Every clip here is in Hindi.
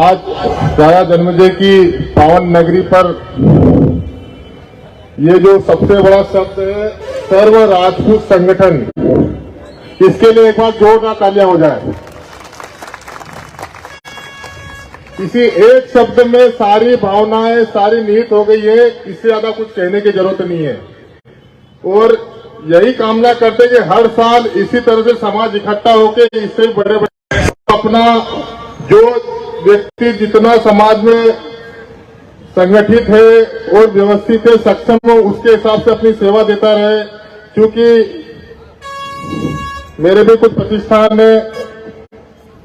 आज राजा जन्मेजय की पावन नगरी पर ये जो सबसे बड़ा शब्द है सर्व राजपूत संगठन, इसके लिए एक बार जोरदार तालियां हो जाए। इसी एक शब्द में सारी भावनाएं सारी निहित हो गई है, इससे ज्यादा कुछ कहने की जरूरत नहीं है। और यही कामना करते कि हर साल इसी तरह से समाज इकट्ठा होकर इससे बड़े बड़े अपना जो व्यक्ति जितना समाज में संगठित है और व्यवस्थित है, सक्षम हो, उसके हिसाब से अपनी सेवा देता रहे। क्योंकि मेरे भी कुछ प्रतिष्ठान में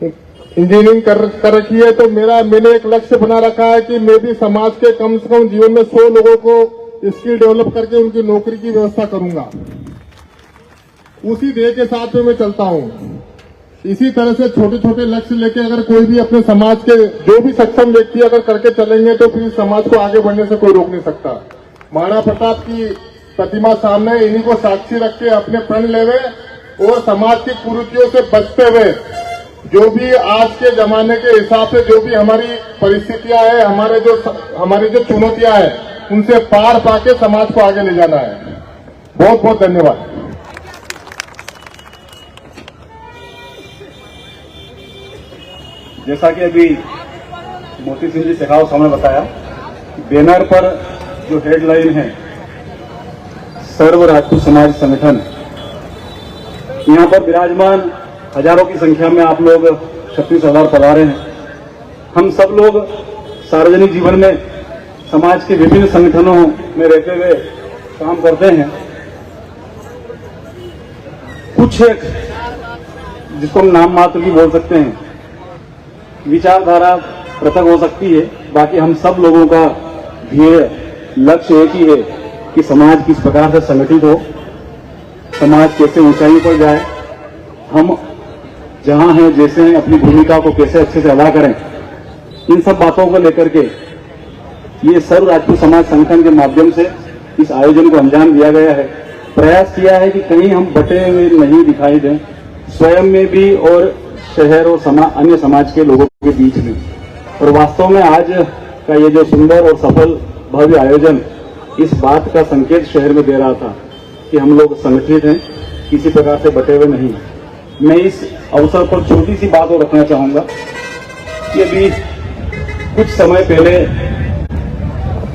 इंजीनियरिंग कर रखी है, तो मैंने एक लक्ष्य बना रखा है कि मैं भी समाज के कम से कम जीवन में 100 लोगों को स्किल डेवलप करके उनकी नौकरी की व्यवस्था करूंगा। उसी ध्येय के साथ में मैं चलता हूं। इसी तरह से छोटे छोटे लक्ष्य लेके अगर कोई भी अपने समाज के जो भी सक्षम व्यक्ति अगर करके चलेंगे तो फिर समाज को आगे बढ़ने से कोई रोक नहीं सकता। महाराणा प्रताप की प्रतिमा सामने, इन्हीं को साक्षी रख के अपने प्रण लेवे और समाज की कुरीतियों से बचते हुए जो भी आज के जमाने के हिसाब से जो भी हमारी परिस्थितियां है, हमारी जो चुनौतियां हैं, उनसे पार पाके समाज को आगे ले जाना है। बहुत बहुत धन्यवाद। जैसा कि अभी मोती सिंह जी शेखावत साहब ने बताया, बैनर पर जो हेडलाइन है सर्व राजपूत समाज संगठन, यहाँ पर विराजमान हजारों की संख्या में आप लोग 36,000 पधारे हैं। हम सब लोग सार्वजनिक जीवन में समाज के विभिन्न संगठनों में रहते हुए काम करते हैं। कुछ एक जिसको हम नाम मात्र भी बोल सकते हैं, विचारधारा पृथक हो सकती है, बाकी हम सब लोगों का ध्येय लक्ष्य एक ही है कि समाज किस प्रकार से संगठित हो, समाज कैसे ऊंचाई पर जाए, हम जहां हैं जैसे हैं अपनी भूमिका को कैसे अच्छे से अदा करें। इन सब बातों को लेकर के ये सर्व राजपूत समाज संगठन के माध्यम से इस आयोजन को अंजाम दिया गया है। प्रयास किया है कि कहीं हम बटे हुए नहीं दिखाई दें, स्वयं में भी और शहर और अन्य समाज के लोगों के बीच में। और वास्तव में आज का ये जो सुंदर और सफल भव्य आयोजन इस बात का संकेत शहर में दे रहा था कि हम लोग संगठित हैं, किसी प्रकार से बटे हुए नहीं। मैं इस अवसर पर छोटी सी बात और रखना चाहूंगा कि अभी कुछ समय पहले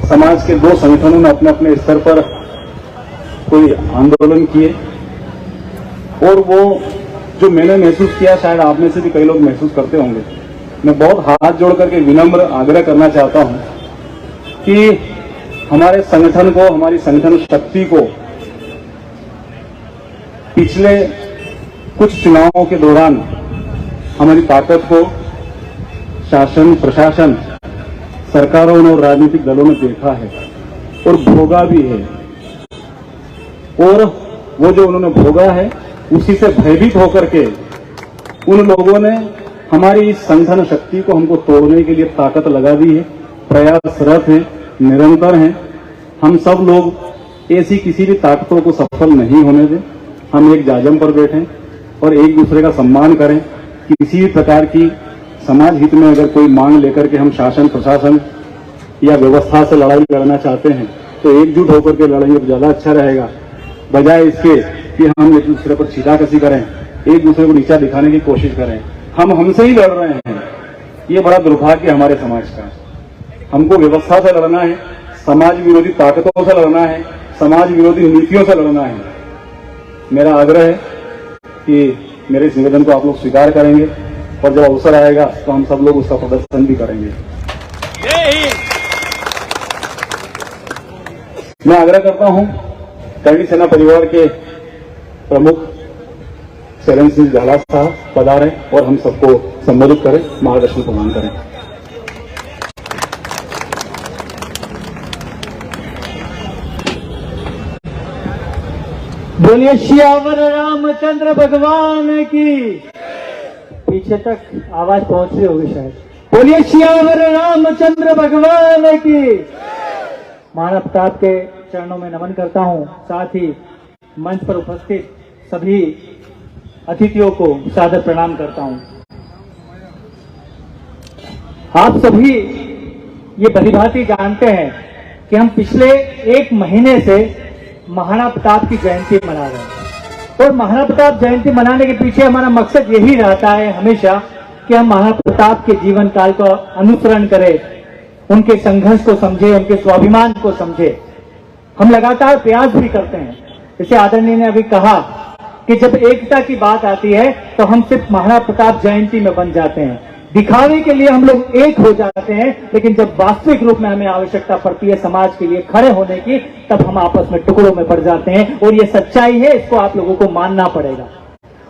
समाज के 2 संगठनों ने अपने अपने स्तर पर कोई आंदोलन किए, और वो जो मैंने महसूस किया, शायद आप में से भी कई लोग महसूस करते होंगे। मैं बहुत हाथ जोड़ करके विनम्र आग्रह करना चाहता हूं कि हमारे संगठन को, हमारी संगठन शक्ति को पिछले कुछ चुनावों के दौरान हमारी ताकत को शासन, प्रशासन, सरकारों ने और राजनीतिक दलों ने देखा है और भोगा भी है। और वो जो उन्होंने भोगा है उसी से भयभीत होकर के उन लोगों ने हमारी इस संगठन शक्ति को हमको तोड़ने के लिए ताकत लगा दी है। प्रयासरत है, निरंतर है। हम सब लोग ऐसी किसी भी ताकतों को सफल नहीं होने दें। हम एक जाजम पर बैठें और एक दूसरे का सम्मान करें। किसी भी प्रकार की समाज हित में अगर कोई मांग लेकर के हम शासन, प्रशासन या व्यवस्था से लड़ाई लड़ना चाहते हैं तो एकजुट होकर के लड़ेंगे तो ज्यादा अच्छा रहेगा, बजाय इसके कि हम एक दूसरे पर छीटाकशी करें, एक दूसरे को नीचा दिखाने की कोशिश करें। हम हमसे ही लड़ रहे हैं। ये बड़ा दुर्भाग्य हमारे समाज का है। हमको व्यवस्था से लड़ना है, समाज विरोधी ताकतों से लड़ना है, समाज विरोधी नीतियों से लड़ना है। मेरा आग्रह है कि मेरे इस निवेदन को आप लोग स्वीकार करेंगे और जब अवसर आएगा तो हम सब लोग उसका प्रदर्शन भी करेंगे। मैं आग्रह करता हूं करणी सेना परिवार के प्रमुख शरण सिंह झाला साहब पधारें और हम सबको संबोधित करें, मार्गदर्शन प्रदान करें। बोलिए श्यावर रामचंद्र भगवान की। पीछे तक आवाज पहुंच रही होगी शायद। बोलिए श्यावर रामचंद्र भगवान की। महाराणा प्रताप के चरणों में नमन करता हूं, साथ ही मंच पर उपस्थित सभी अतिथियों को सादर प्रणाम करता हूं। आप सभी ये भलीभांति जानते हैं कि हम पिछले एक महीने से महाराणा प्रताप की जयंती मना रहे हैं और महाराणा प्रताप जयंती मनाने के पीछे हमारा मकसद यही रहता है हमेशा कि हम महाराणा प्रताप के जीवन काल को अनुसरण करें, उनके संघर्ष को समझे, उनके स्वाभिमान को समझे। हम लगातार प्रयास भी करते हैं। जैसे आदरणीय ने अभी कहा कि जब एकता की बात आती है तो हम सिर्फ महाराणा प्रताप जयंती में बन जाते हैं, दिखावे के लिए हम लोग एक हो जाते हैं, लेकिन जब वास्तविक रूप में हमें आवश्यकता पड़ती है समाज के लिए खड़े होने की, तब हम आपस में टुकड़ों में पड़ जाते हैं। और ये सच्चाई है, इसको आप लोगों को मानना पड़ेगा।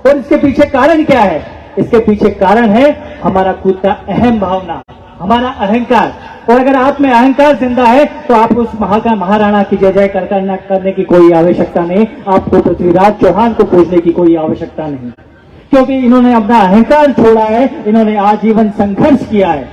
और इसके पीछे कारण क्या है? इसके पीछे कारण है हमारा खुद का अहम भावना, हमारा अहंकार। और अगर आप में अहंकार जिंदा है तो आपको उस महाराणा की जय जयकार करने की कोई आवश्यकता नहीं, आपको पृथ्वीराज चौहान को पूजने की कोई आवश्यकता नहीं, क्योंकि इन्होंने अपना अहंकार छोड़ा है, इन्होंने आजीवन संघर्ष किया है,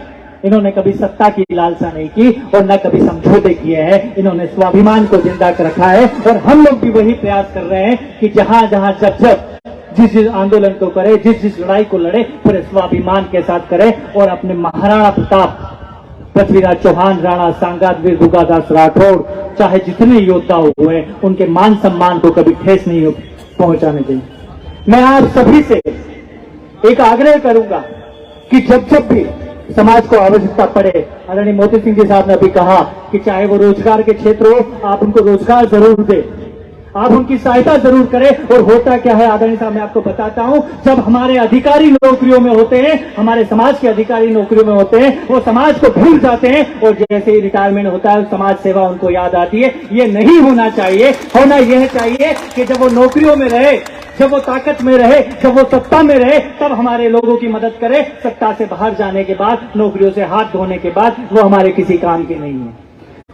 इन्होंने कभी सत्ता की लालसा नहीं की और न कभी समझौते किए हैं, इन्होंने स्वाभिमान को जिंदा रखा है। और हम लोग भी वही प्रयास कर रहे हैं कि जहां जहां जब जब जिस आंदोलन को करे, जिस लड़ाई को लड़े, पूरे स्वाभिमान के साथ करे और अपने महाराणा प्रताप, पृथ्वीराज चौहान, राणा सांगात, वीर दुर्गादास राठौड़, चाहे जितने योद्धा हुए, उनके मान सम्मान को कभी ठेस नहीं पहुंचाने चाहिए। मैं आप सभी से एक आग्रह करूंगा कि जब जब भी समाज को आवश्यकता पड़े, आदरणीय मोती सिंह जी साहब ने अभी कहा कि चाहे वो रोजगार के क्षेत्र हो, आप उनको रोजगार जरूर दें, आप उनकी सहायता जरूर करें। और होता क्या है आदरणीय साहब, मैं आपको बताता हूं, जब हमारे अधिकारी नौकरियों में होते हैं, हमारे समाज के अधिकारी नौकरियों में होते हैं, वो समाज को भूल जाते हैं और जैसे ही रिटायरमेंट होता है समाज सेवा उनको याद आती है। ये नहीं होना चाहिए। होना यह चाहिए कि जब वो नौकरियों में रहे, जब वो ताकत में रहे, जब वो सत्ता में रहे, तब हमारे लोगों की मदद करे। सत्ता से बाहर जाने के बाद, नौकरियों से हाथ धोने के बाद वो हमारे किसी काम की नहीं है।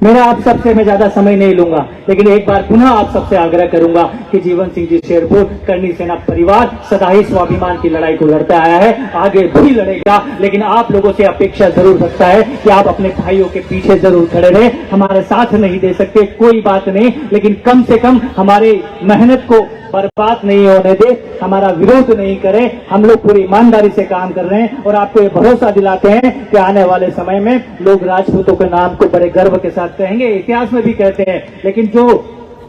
मेरा आप सबसे मैं ज्यादा समय नहीं लूंगा, लेकिन एक बार पुनः आप सबसे आग्रह करूंगा कि जीवन सिंह जी शेरपुर, करनी सेना परिवार सदा ही स्वाभिमान की लड़ाई को लड़ता आया है, आगे भी लड़ेगा। लेकिन आप लोगों से अपेक्षा जरूर रखता है कि आप अपने भाइयों के पीछे जरूर खड़े रहे। हमारे साथ नहीं दे सकते, कोई बात नहीं, लेकिन कम से कम हमारे मेहनत को बर्बाद नहीं होने दे, हमारा विरोध नहीं करें। हम लोग पूरी ईमानदारी से काम कर रहे हैं और आपको ये भरोसा दिलाते हैं कि आने वाले समय में लोग राजपूतों के नाम को बड़े गर्व के साथ कहेंगे, इतिहास में भी कहते हैं। लेकिन जो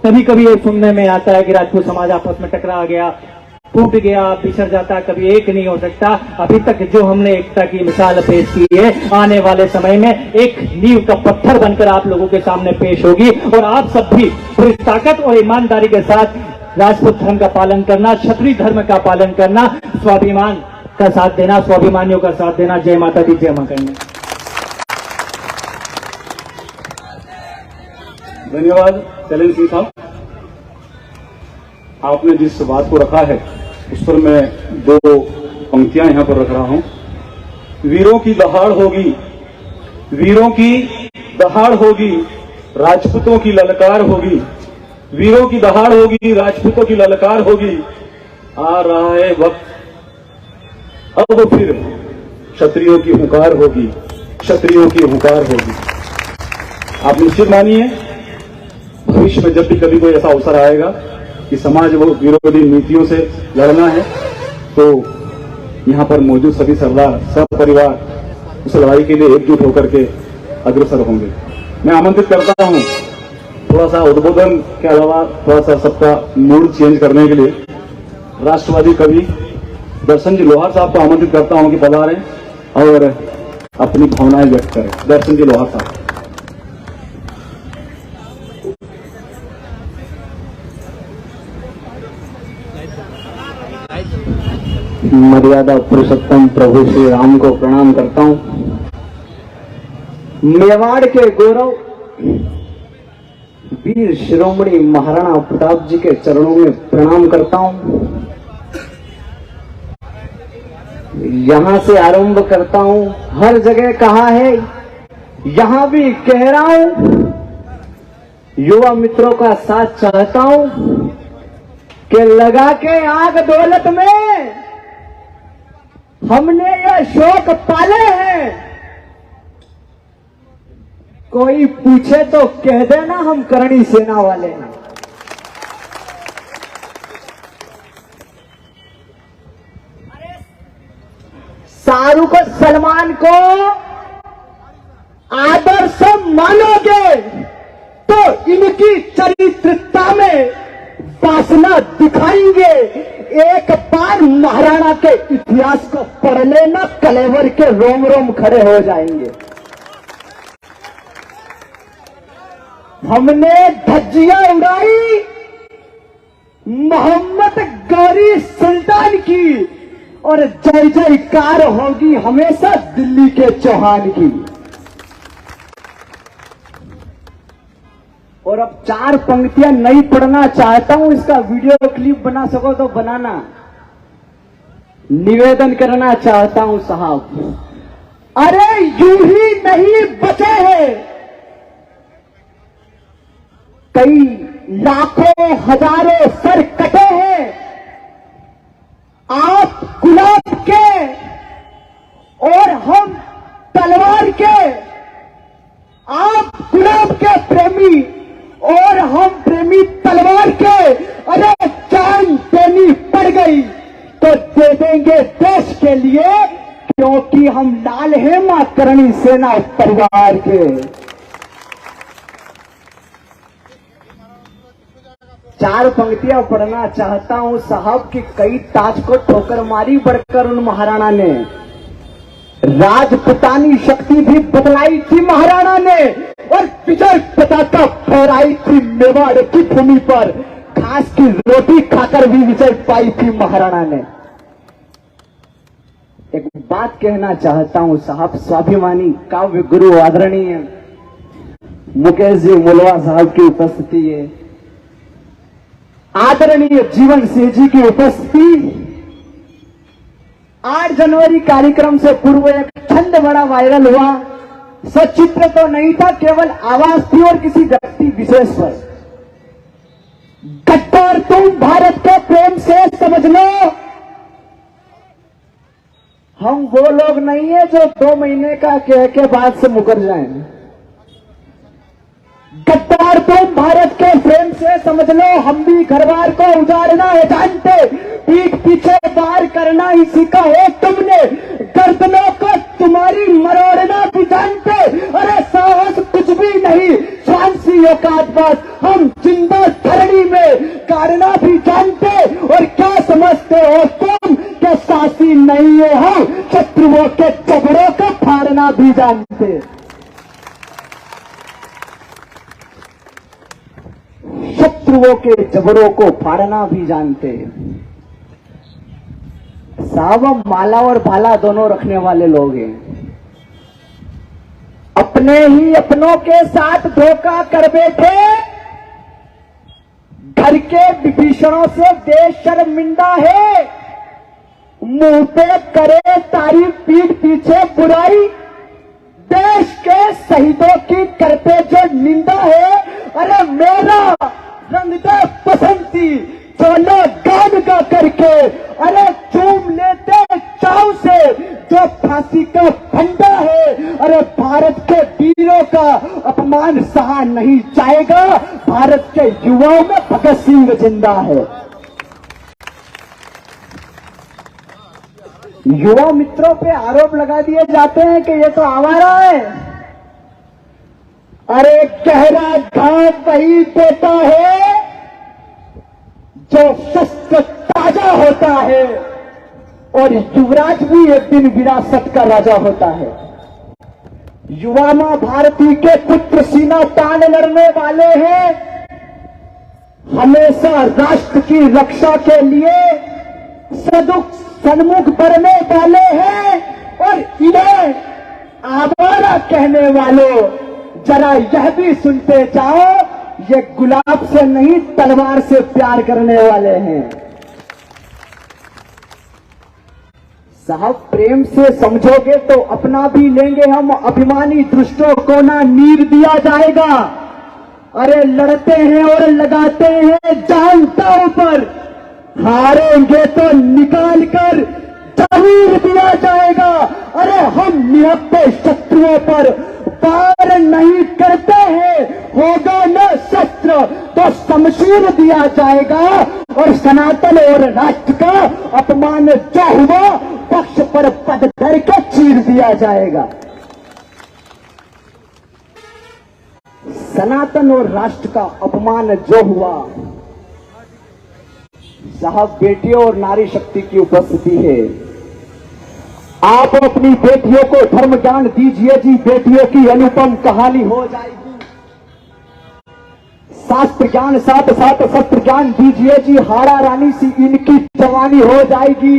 कभी कभी ये सुनने में आता है कि राजपूत समाज आपस में टकरा गया, टूट गया, बिछड़ जाता, कभी एक नहीं हो सकता। अभी तक जो हमने एकता की मिसाल पेश की है, आने वाले समय में एक नींव का पत्थर बनकर आप लोगों के सामने पेश होगी। और आप सब भी पूरी ताकत और ईमानदारी के साथ राजपूत धर्म का पालन करना, क्षत्रिय धर्म का पालन करना, स्वाभिमान का साथ देना, स्वाभिमानियों का साथ देना। जय माता दी, जय मां करना। धन्यवाद चलन सिंह साहब। आपने जिस बात को रखा है उस पर मैं दो पंक्तियां यहां पर रख रहा हूं। वीरों की दहाड़ होगी, वीरों की दहाड़ होगी, राजपूतों की ललकार होगी। वीरों की दहाड़ होगी, राजपूतों की ललकार होगी। आ रहा है वक्त, अब फिर क्षत्रियों की हुकार होगी, क्षत्रियों की हुकार होगी। आप निश्चित मानिए, भविष्य में जब भी कभी कोई ऐसा अवसर आएगा कि समाज विरोधी नीतियों से लड़ना है, तो यहां पर मौजूद सभी सरदार, सब परिवार उस लड़ाई के लिए एकजुट होकर के अग्रसर होंगे। मैं आमंत्रित करता हूं थोड़ा सा उद्बोधन के अलावा थोड़ा सा सबका मूड चेंज करने के लिए राष्ट्रवादी कवि दर्शन जी लोहार साहब को आमंत्रित करता हूं कि पधारें और अपनी भावनाएं व्यक्त करें। दर्शन जी लोहार साहब। मर्यादा पुरुषोत्तम प्रभु श्री राम को प्रणाम करता हूं। मेवाड़ के गौरव वीर शिरोमणि महाराणा प्रताप जी के चरणों में प्रणाम करता हूं। यहां से आरंभ करता हूं। हर जगह कहा है, यहां भी कह रहा हूं, युवा मित्रों का साथ चाहता हूं कि लगा के आग दौलत में हमने ये शौक पाले हैं। कोई पूछे तो कह देना हम करणी सेना वाले हैं। शाहरुख और सलमान को सपना दिखाएंगे। एक बार महाराणा के इतिहास को पढ़ लेना, कलेवर के रोम रोम खड़े हो जाएंगे। हमने धज्जियां उड़ाई मोहम्मद गौरी सुल्तान की, और जय जयकार होगी हमेशा दिल्ली के चौहान की। और अब 4 पंक्तियां नहीं पढ़ना चाहता हूं, इसका वीडियो क्लिप बना सको तो बनाना। निवेदन करना चाहता हूं साहब, अरे यूं ही नहीं बचे हैं, कई लाखों हजारों सर कटे हैं। आप गुलाब के और हम तलवार के, आप गुलाब के प्रेमी और हम प्रेमी तलवार के। अरे जान देनी पड़ गई तो दे देंगे देश के लिए, क्योंकि हम लाल हैं मां करणी सेना परिवार के। 4 पंक्तियां पढ़ना चाहता हूं साहब कि कई ताज को ठोकर मारी बढ़कर उन महाराणा ने, राजपुतानी शक्ति भी बदलाई थी महाराणा ने, और विजय पताका फहराई थी मेवाड़ की भूमि पर। घास की रोटी खाकर भी विजय पाई थी महाराणा ने। एक बात कहना चाहता हूं साहब, स्वाभिमानी काव्य गुरु आदरणीय मुकेश जी मुलवा साहब की उपस्थिति है, आदरणीय जीवन सिंह जी की उपस्थिति। 8 जनवरी कार्यक्रम से पूर्व एक छंद बड़ा वायरल हुआ। सचित्र तो नहीं था, केवल आवाज थी और किसी व्यक्ति विशेष पर। गद्दार तुम भारत के प्रेम से समझ लो, हम वो लोग नहीं है जो 2 महीने का कह के बाद से मुकर जाएं। गद्दार तुम भारत के प्रेम से समझ लो, हम भी घर बार को उजाड़ना है जानते, पीठ पीछे वार करना ही सीखा है तुमने, गर्दनों को तुम्हारी मरोड़ना भी जानते। अरे साहस कुछ भी नहीं, स्वांसी औकात बस, हम जिंदा धरणी में गाड़ना भी जानते। और क्या समझते हो तुम कि सासी नहीं है हम, शत्रुओं के जबड़ों को फाड़ना भी जानते। शत्रुओं के जबड़ों को फाड़ना भी जानते। साहब हम माला और भाला दोनों रखने वाले लोग हैं। अपने ही अपनों के साथ धोखा कर बैठे, घर के विभीषणों से देश शर्मिंदा है। मुंह पे करे तारीफ, पीठ पीछे बुराई, देश के शहीदों की करते जो निंदा है। अरे मेरा रंग दे बसंती, चलो गान गा करके, अरे चूम लेते चाव से जो फांसी का फंदा है। अरे भारत के वीरों का अपमान सहा नहीं जाएगा, भारत के युवाओं में भगत सिंह जिंदा है। युवा मित्रों पे आरोप लगा दिए जाते हैं कि ये तो आवारा है। अरे गहरा घाव वही देता है जो शस्त्र ताजा होता है, और युवराज भी एक दिन विरासत का राजा होता है। युवा मां भारती के पुत्र सीना तान लड़ने वाले हैं, हमेशा राष्ट्र की रक्षा के लिए सन्मुख बढ़ने वाले हैं। और इन्हें आवारा कहने वालों, जरा यह भी सुनते जाओ, ये गुलाब से नहीं तलवार से प्यार करने वाले हैं। साहब प्रेम से समझोगे तो अपना भी लेंगे हम, अभिमानी दुष्टों को ना नीर दिया जाएगा। अरे लड़ते हैं और लगाते हैं जान दांव पर, हारेंगे तो निकाल कर जमीर दिया जाएगा। अरे हम निहत्ते शत्रुओं पर वार नहीं करते हैं, होगा न शस्त्र तो शमशीर दिया जाएगा। और सनातन और राष्ट्र का अपमान जो हुआ, पक्ष पर पद धर के चीर दिया जाएगा। सनातन और राष्ट्र का अपमान जो हुआ, जहां बेटियों और नारी शक्ति की उपस्थिति है। आप अपनी बेटियों को धर्म ज्ञान दीजिए जी, बेटियों की अनुपम कहानी हो जाएगी। शास्त्र ज्ञान साथ साथ शस्त्र ज्ञान दीजिए जी, हाड़ा रानी सी इनकी जवानी हो जाएगी।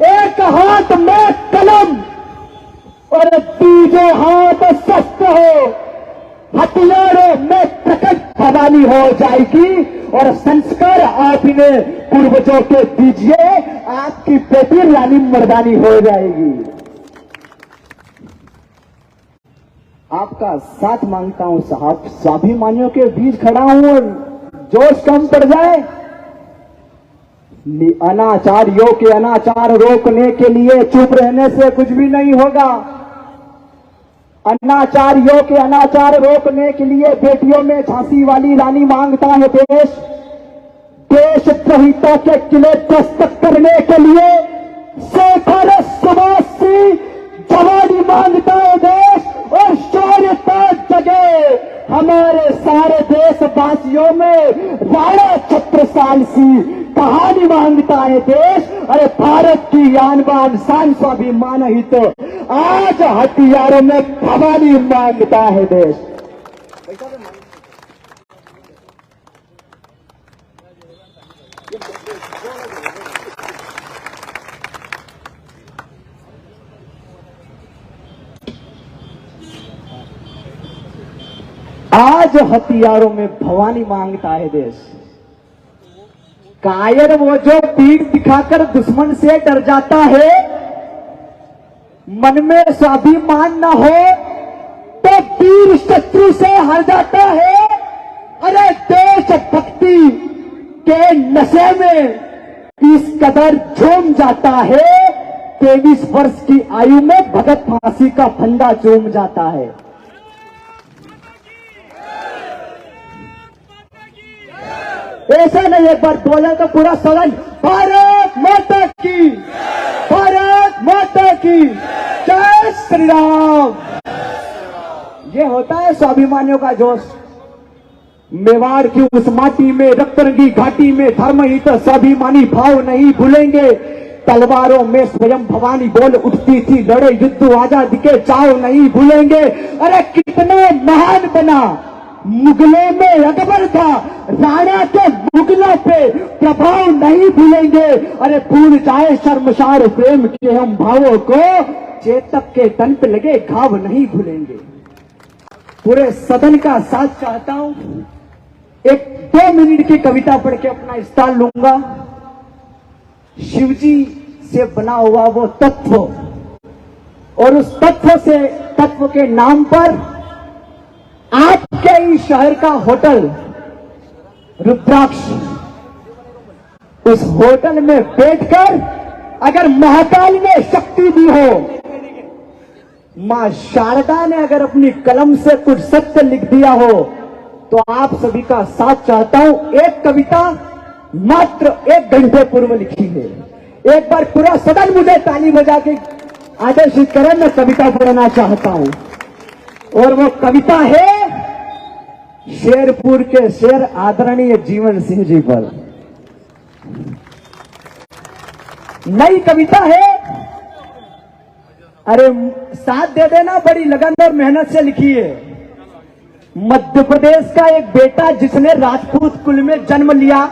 एक हाथ में कलम और दूसरे हाथ शस्त्र हो, हथियारों में प्रकट भवानी हो जाएगी। और संस्कार आपने पूर्वजों के दीजिए, आपकी बेटी रानी मर्दानी हो जाएगी। आपका साथ मांगता हूं साहब, स्वाभिमानियों के बीच खड़ा हूं और जोश कम पड़ जाए। अनाचारियों के अनाचार रोकने के लिए चुप रहने से कुछ भी नहीं होगा। अनाचारियों के अनाचार रोकने के लिए बेटियों में झांसी वाली रानी मांगता है देश। देशद्रोहिता के किले दस्तक करने के लिए शेखर सुभाषी जवानी मांगता है देश। और शौर्यता जगे हमारे सारे देशवासियों में राणा छत्रसाल सी कहानी मांगता है देश। अरे भारत की आन बान शान स्वाभिमान ही तो आज हथियारों में भवानी मांगता है देश। आज हथियारों में भवानी मांगता है देश। कायर वो जो पीठ दिखाकर दुश्मन से डर जाता है, मन में स्वाभिमान न हो तो वीर शत्रु से हार जाता है। अरे देशभक्ति के नशे में इस कदर झूम जाता है, 23 वर्ष की आयु में भगत फांसी का फंदा चूम जाता है। ऐसा नहीं, एक बार बोला तो पूरा सदन भारत माता की, भारत माता की जय श्री राम। ये होता है स्वाभिमानियों का जोश। मेवाड़ की उस माटी में, रक्तरंगी घाटी में धर्म ही तो स्वाभिमानी भाव नहीं भूलेंगे। तलवारों में स्वयं भवानी बोल उठती थी, लड़े युद्ध आजादी के चाव नहीं भूलेंगे। अरे कितना महान बना, मुगलों में अकबर था, राणा के मुगलों पे प्रभाव नहीं भूलेंगे। अरे भूल जाए शर्मसार प्रेम के हम भावों को, चेतक के तन पे लगे घाव नहीं भूलेंगे। पूरे सदन का साथ चाहता हूं, एक 2 मिनट की कविता पढ़ के अपना स्थान लूंगा। शिवजी से बना हुआ वो तत्व, और उस तत्व के नाम पर आपके ही शहर का होटल रुद्राक्ष, उस होटल में बैठकर अगर महाकाल ने शक्ति दी हो, मां शारदा ने अगर अपनी कलम से कुछ सत्य लिख दिया हो, तो आप सभी का साथ चाहता हूं। एक कविता मात्र 1 घंटे पूर्व लिखी है। एक बार पूरा सदन मुझे ताली बजा के आदेशित करें, मैं कविता पढ़ना चाहता हूं। और वो कविता है शेरपुर के शेर आदरणीय जीवन सिंह जी पर। नई कविता है, अरे साथ दे देना, बड़ी लगन और मेहनत से लिखी है। मध्य प्रदेश का एक बेटा जिसने राजपूत कुल में जन्म लिया,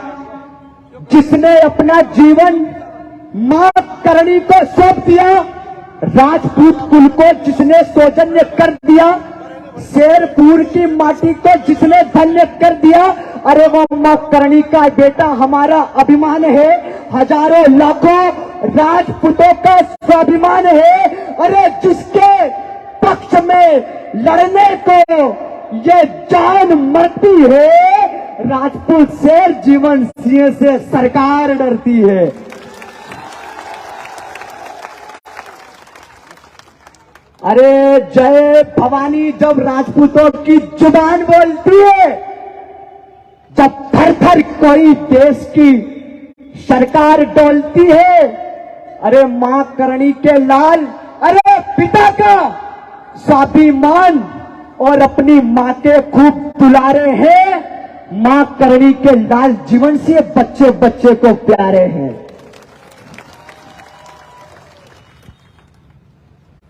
जिसने अपना जीवन मां करणी को सौंप दिया, राजपूत कुल को जिसने सौजन्य कर दिया, शेरपुर की माटी को जिसने धन्य कर दिया, अरे वो मां करणी का बेटा हमारा अभिमान है। हजारों लाखों राजपूतों का स्वाभिमान है। अरे जिसके पक्ष में लड़ने को ये जान मरती है, राजपूत शेर जीवन सिंह से सरकार डरती है। अरे जय भवानी जब राजपूतों की जुबान बोलती है, जब थर थर कोई देश की सरकार डोलती है, अरे मां करणी के लाल, अरे पिता का स्वाभिमान और अपनी मां के खूब दुलारे हैं। मां करणी के लाल जीवन से बच्चे बच्चे को प्यारे हैं।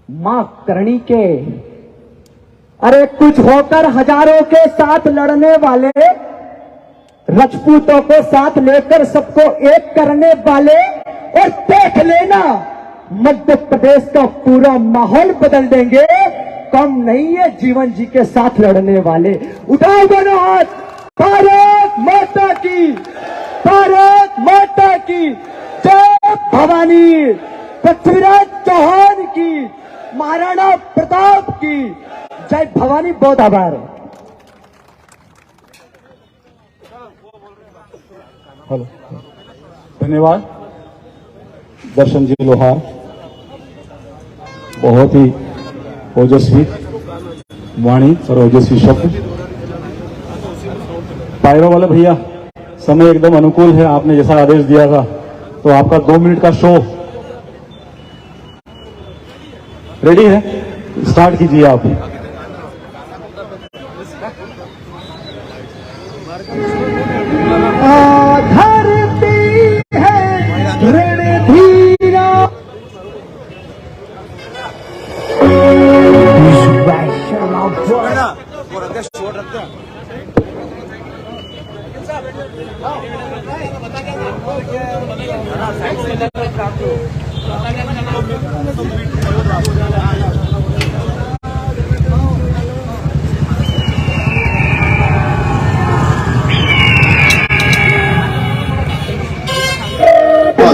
मां करणी के अरे कुछ होकर हजारों के साथ लड़ने वाले, राजपूतों को साथ लेकर सबको एक करने वाले, और देख लेना मध्य प्रदेश का पूरा माहौल बदल देंगे। कम नहीं है जीवन जी के साथ लड़ने वाले। उठाओ दोनों हाथ, भारत माता की, भारत माता की जय भवानी, पृथ्वीराज चौहान की, महाराणा प्रताप की जय भवानी। बहुत आभार। हेलो, धन्यवाद दर्शन जी लोहार, बहुत ही ओजस्वी वाणी और ओजस्वी शब्द। पायरो वाले भैया, समय एकदम अनुकूल है, आपने जैसा आदेश दिया था, तो आपका 2 मिनट का शो रेडी है, स्टार्ट कीजिए आप। धरती है रणधीरा,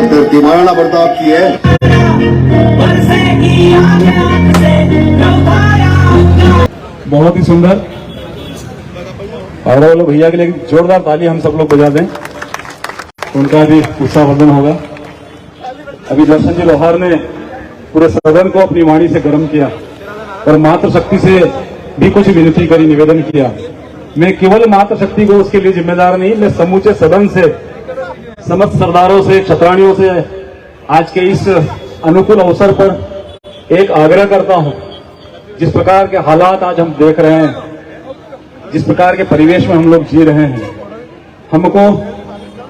करती महाराणा प्रताप की है। बहुत ही सुंदर। पायरो वाले भैया के लिए जोरदार ताली हम सब लोग बजा दें, उनका भी उत्साहवर्धन होगा। अभी दर्शन जी लोहार ने पूरे सदन को अपनी वाणी से गर्म किया और मातृशक्ति से भी कुछ विनती करी, निवेदन किया। मैं केवल मातृशक्ति को उसके लिए जिम्मेदार नहीं, मैं समूचे सदन से, समस्त सरदारों से, क्षत्राणियों से आज के इस अनुकूल अवसर पर एक आग्रह करता हूं। जिस प्रकार के हालात आज हम देख रहे हैं, जिस प्रकार के परिवेश में हम लोग जी रहे हैं, हमको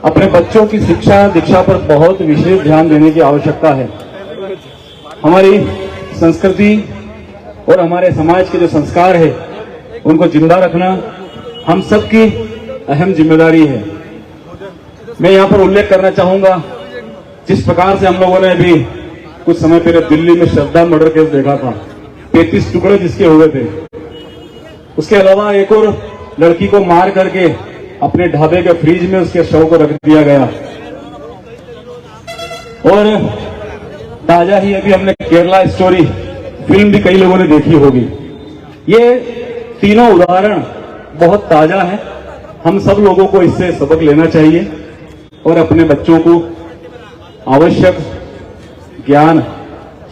अपने बच्चों की शिक्षा दीक्षा पर बहुत विशेष ध्यान देने की आवश्यकता है। हमारी संस्कृति और हमारे समाज के जो संस्कार है, उनको जिंदा रखना हम सबकी अहम जिम्मेदारी है। मैं यहाँ पर उल्लेख करना चाहूंगा, जिस प्रकार से हम लोगों ने अभी कुछ समय पहले दिल्ली में श्रद्धा मर्डर केस देखा था, 33 टुकड़े जिसके हुए थे। उसके अलावा एक और लड़की को मार करके अपने ढाबे के फ्रिज में उसके शव को रख दिया गया। और ताजा ही अभी हमने केरला स्टोरी फिल्म भी कई लोगों ने देखी होगी। ये तीनों उदाहरण बहुत ताजा है। हम सब लोगों को इससे सबक लेना चाहिए और अपने बच्चों को आवश्यक ज्ञान,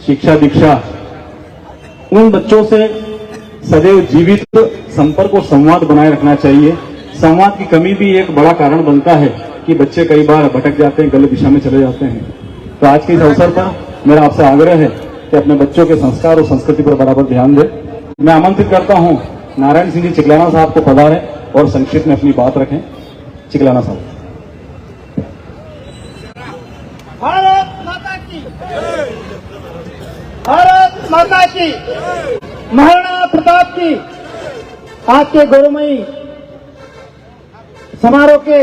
शिक्षा, दीक्षा उन बच्चों से सदैव जीवित संपर्क और संवाद बनाए रखना चाहिए। संवाद की कमी भी एक बड़ा कारण बनता है कि बच्चे कई बार भटक जाते हैं, गलत दिशा में चले जाते हैं। तो आज के इस अवसर पर मेरा आपसे आग्रह है कि अपने बच्चों के संस्कार और संस्कृति पर बराबर ध्यान दें। मैं आमंत्रित करता हूं नारायण सिंह जी चिकलाना साहब को पधारें और संक्षिप्त में अपनी बात रखें। चिकलाना साहब। भारत माता की, भारत माता की, महाराणा प्रताप की। आज के गौरवमयी समारोह के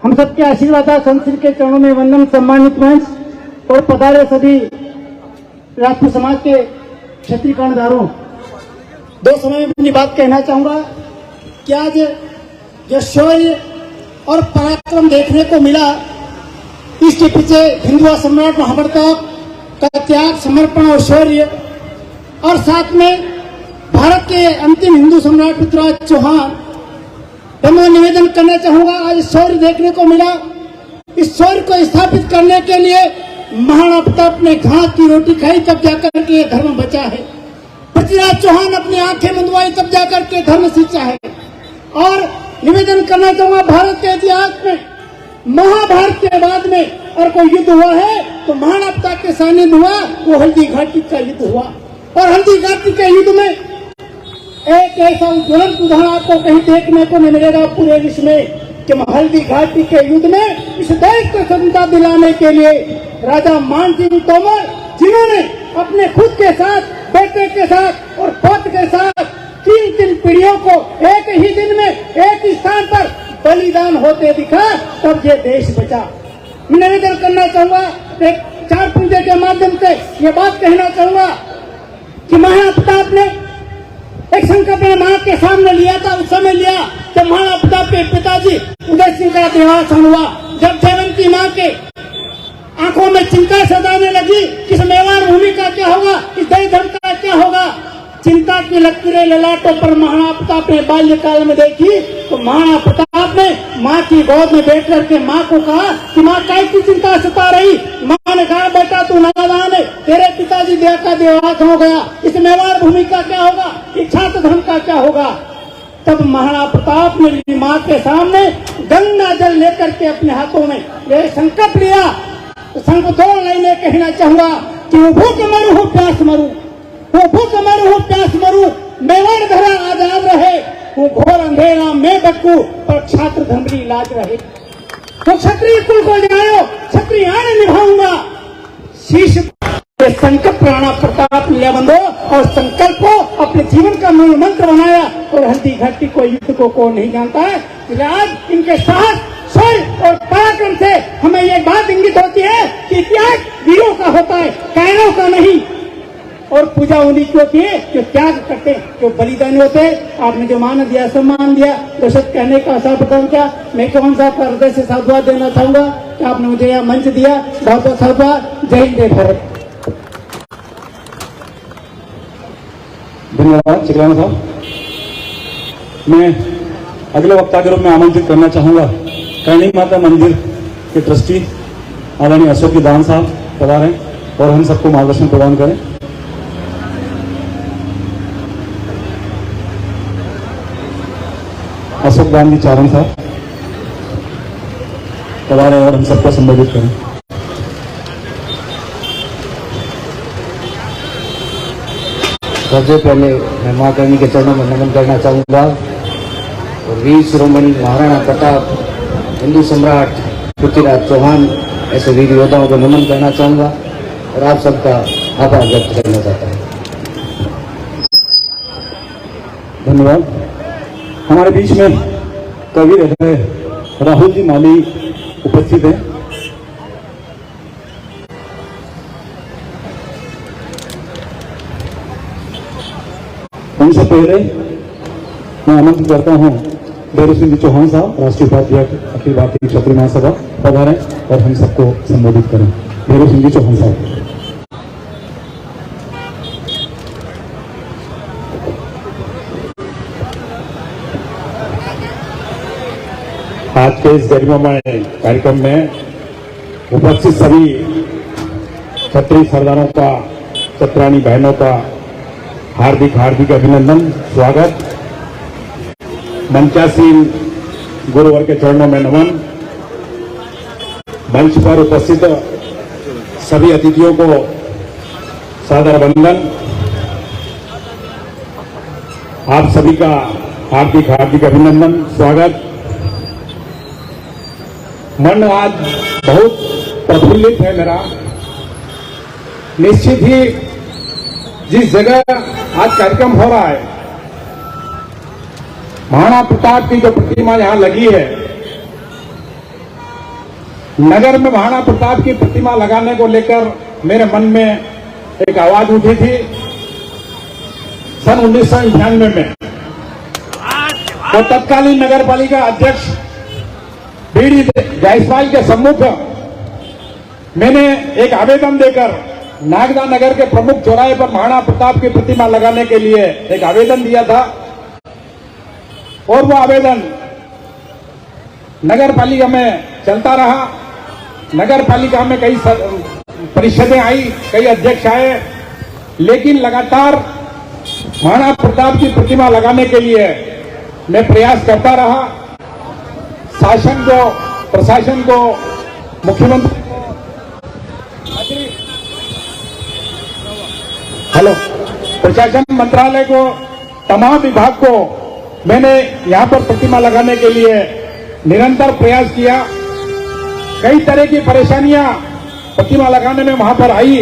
हम सबके आशीर्वाद संत के चरणों में वंदन। सम्मानित मंच और पधारे सभी राजपूत समाज के क्षत्रिय कर्णधारों, दो समय में अपनी बात कहना चाहूंगा कि आज जो शौर्य और पराक्रम देखने को मिला, इसके पीछे हिंदू सम्राट महाप्रताप का त्याग, समर्पण और शौर्य, और साथ में भारत के अंतिम हिंदू सम्राट पृथ्वीराज चौहान। तो मैं निवेदन करना चाहूंगा, आज शौर्य देखने को मिला। इस शौर्य को स्थापित करने के लिए महाराणा प्रताप ने घास की रोटी खाई, तब जाकर के धर्म बचा है। पृथ्वीराज चौहान अपनी आंखें मुंदवाई, तब जाकर के धर्म सींचा है। और निवेदन करना चाहूंगा, भारत के इतिहास में महाभारत के बाद में और कोई युद्ध हुआ है तो महाराणा प्रताप के सानिध्य हुआ, वो हल्दी घाटी का युद्ध हुआ। और हल्दी घाटी के युद्ध में एक ऐसा ज्वलंत उदाहरण आपको कहीं देखने को नहीं मिलेगा पूरे विश्व में कि हल्दी घाटी के युद्ध में इस देश को स्वतंत्रता दिलाने के लिए राजा मानसिंह तोमर, जिन्होंने अपने खुद के साथ, बेटे के साथ और पौत्र के साथ 3 पीढ़ियों को एक ही दिन में एक स्थान पर बलिदान होते दिखा, तब ये देश बचा। मैं निवेदन करना चाहूंगा, एक 4 पंक्ति के माध्यम से ये बात कहना चाहूंगा कि महाराणा प्रताप ने एक संकल्प मां के सामने लिया था। उस समय लिया जब महाराणा प्रताप के पिताजी उदय सिंह का देहांत हुआ। जब जयवंती मां के आंखों में चिंता सताने लगी कि इस मेवाड़ भूमि का क्या होगा, इस देश धर्म का क्या होगा, चिंता की लकीरें ललाटों पर महाराणा प्रताप ने बाल्यकाल में देखी तो महाराणा प्रताप ने मां की गोद में बैठ करके मां को कहा कि मां काय की चिंता सता रही। मां ने कहा बेटा तू नादान है, तेरे पिताजी देह का देहांत हो गया, इस मेवाड़ भूमि का क्या होगा, इस छात्र धर्म का क्या होगा। तब महाराणा प्रताप ने मां के सामने गंगा जल लेकर के अपने हाथों में ये संकल्प लिया। तो संकल्प 2 लाइनें कहना चाहूंगा कि वो भूख मरू हो प्यास मरू, वो भूख मरू हो प्यास मरू, मेवाड़ धरा आजाद रहे, वो घोर अंधेरा में बटकू पर छात्र धर्म की इलाज रहे। तो क्षत्रिय कुल को जाओ, क्षत्रियान निभाऊंगा शीश। संकल्प राणा प्रताप ने बंधो और संकल्प को अपने जीवन का मूल मंत्र बनाया। और हल्दी घाटी को युद्ध को कौन नहीं जानता है। आज इनके साहस, शौर्य और पराक्रम से हमें ये बात इंगित होती है कि त्याग वीरों का होता है, कायरों का नहीं। और पूजा उन्हीं की होती है जो त्याग करते हैं, जो बलिदानी होते हैं। आपने जो मान दिया, सम्मान दिया, दो शब्द कहने का आशा बताऊं क्या। मैं चौहान साहब का हृदय से साधुवाद देना चाहूंगा कि आपने मुझे यह मंच दिया। बहुत बहुत साधुवाद। जय हिंद, जय भारत। धन्यवाद चिकलाना साहब। मैं अगले वक्ता के रूप में आमंत्रित करना चाहूंगा करणी माता मंदिर के ट्रस्टी आदरणीय अशोक दान साहब पधारें और हम सबको मार्गदर्शन प्रदान करें। अशोक गांधी चारण साहब पधारें और हम सबको संबोधित करें। सबसे पहले मैं मां करणी के चरणों में नमन करना चाहूंगा और वीर शिरोमणि महाराणा प्रताप, हिंदू सम्राट पृथ्वीराज चौहान ऐसे वीर योद्धाओं को नमन करना चाहूंगा और आप सबका आभार व्यक्त करना चाहता हूं। धन्यवाद। हमारे बीच में कवि हृदय राहुल जी माली उपस्थित हैं। उनसे पहले मैं आमंत्रित करता हूं भैरव सिंह जी चौहान साहब, राष्ट्रीय उपाध्यक्ष अखिल भारतीय क्षत्रिय महासभा पधारें और हम सबको संबोधित करें। भैरव सिंह जी चौहान साहब। आज के इस गरिमामय कार्यक्रम में उपस्थित सभी क्षत्रिय सरदारों का, क्षत्राणी बहनों का हार्दिक हार्दिक अभिनंदन, स्वागत। मंचासीन गुरुवर के चरणों में नमन। मंच पर उपस्थित सभी अतिथियों को सादर वंदन। आप सभी का हार्दिक हार्दिक अभिनंदन, स्वागत। मन आज बहुत प्रफुल्लित है मेरा। निश्चित ही जिस जगह आज कार्यक्रम हो रहा है, महाराणा प्रताप की जो प्रतिमा यहां लगी है, नगर में महाराणा प्रताप की प्रतिमा लगाने को लेकर मेरे मन में एक आवाज उठी थी सन 1991 में। तो तत्कालीन नगर पालिका अध्यक्ष बीडी जायसवाल के सम्मुख मैंने एक आवेदन देकर नागदा नगर के प्रमुख चौराहे पर महाराणा प्रताप की प्रतिमा लगाने के लिए एक आवेदन दिया था। और वो आवेदन नगर पालिका में चलता रहा। नगर पालिका में कई परिषदें आई, कई अध्यक्ष आए, लेकिन लगातार महाराणा प्रताप की प्रतिमा लगाने के लिए मैं प्रयास करता रहा। शासन को, प्रशासन को, मुख्यमंत्री को, प्रशासन मंत्रालय को तमाम विभाग को मैंने यहां पर प्रतिमा लगाने के लिए निरंतर प्रयास किया। कई तरह की परेशानियां प्रतिमा लगाने में वहां पर आई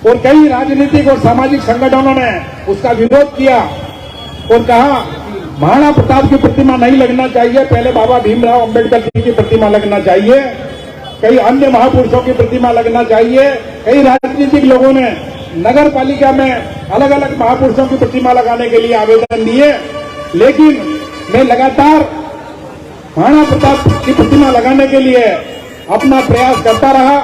और कई राजनीतिक और सामाजिक संगठनों ने उसका विरोध किया और कहा महाराणा प्रताप की प्रतिमा नहीं लगना चाहिए, पहले बाबा भीमराव अंबेडकर जी की प्रतिमा लगना चाहिए, कई अन्य महापुरुषों की प्रतिमा लगना चाहिए। कई राजनीतिक लोगों ने नगर पालिका में अलग अलग महापुरुषों की प्रतिमा लगाने के लिए आवेदन दिए, लेकिन मैं लगातार महाराणा प्रताप की प्रतिमा लगाने के लिए अपना प्रयास करता रहा।